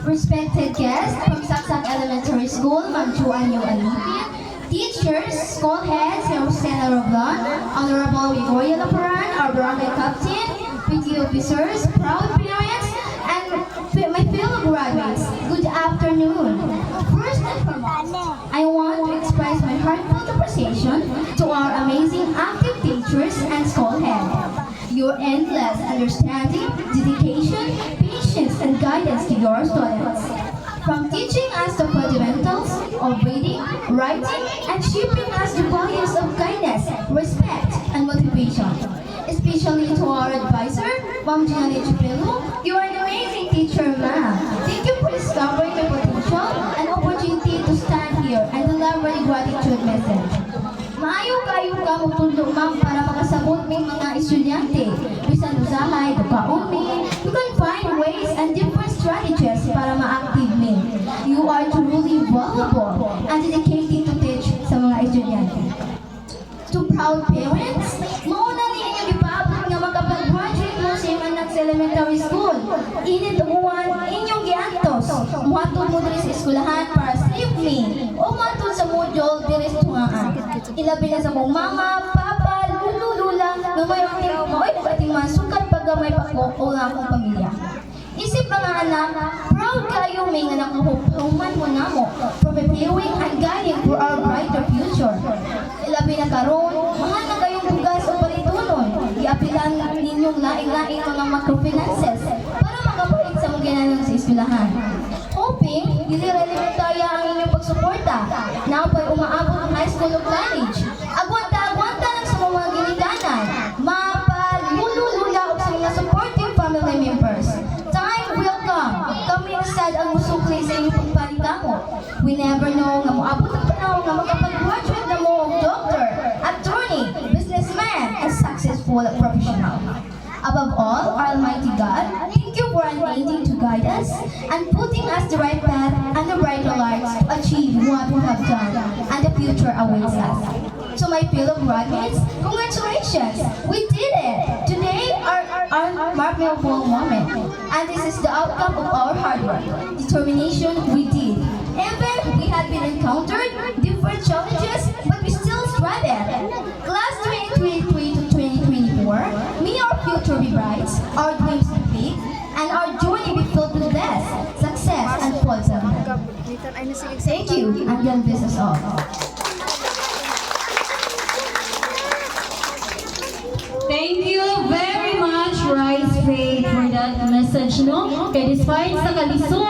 respected guests from Saksak Elementary School, Ma'am Juan Yu Alipin, teachers, school heads, Ma'am Rosena Roblan, Honorable Gregorio Laparan, our barangay captain, PT officers, proud parents, and my fellow graduates, good afternoon. First and foremost, I want to express my heartfelt appreciation to our amazing active teachers and school heads. Your endless understanding, dedication, patience, and guidance to your students. From teaching us the fundamentals of reading, writing, and shaping us the values of kindness, respect, and motivation. Especially to our advisor, Ma'am Gianni Chupelo, you are an amazing teacher, ma'am. Thank you for discovering my potential and opportunity to stand here and deliver the gratitude message. Maayo kayo ka magtulong, ma'am, para makasabot may mga estudyante. Bisan usahay, dukaon mi. You can find ways and different strategies para ma-active mi. You are truly valuable and dedicated to teach sa mga estudyante. To proud parents, mauna ni inyong ipaabot nga makapag-graduate mo sa iyong anak sa elementary school. Init umuwan, inyong giantos. Muhatod mo diri sa eskulahan para safely. O matod sa module diri sa tungaan. Ilabi na sa mong mama, papa, lulu, lula, na mayroong maoy ating masukat paggamay pa ko o nga akong pamilya. Isip mga anak, proud kayo may nga nakahuman mo na mo for preparing and guiding for our brighter future. Ilabi na karon, mahal na kayong bugas o palitunon. Iapilan ninyong laing-laing mga microfinances para makapalit sa mga ginanong sa eskwelahan. Hoping, dili-relevantaya ang inyong pagsuporta na pa'y umaabot ng high school o college. Agwanta-agwanta lang sa mga ginikanan, mapalululula o sa mga supportive family members. Time will come. Kami sad ang musukli sa inyong pagpalikamo. We never know nga moabot ang panahon nga makapag-graduate na mo og doctor, attorney, businessman, and successful professional. Above all, Almighty God, thank you for unending to guide us and putting us the right path and the brighter lights to achieve what we have done and the future awaits us. To my fellow graduates, congratulations! We did it! Today, our memorable moment. And this is the outcome of our hard work, determination we did. Even we had been encountered different challenges, but we still strived. Class 2023 to 2024, may our future be bright, our dreams be big, and our journey be filled with bliss, success, and fulfillment. Thank you, and God bless us all. Thank you very much, Rice Faith, for that message, no? Kaya despite sa kalisod,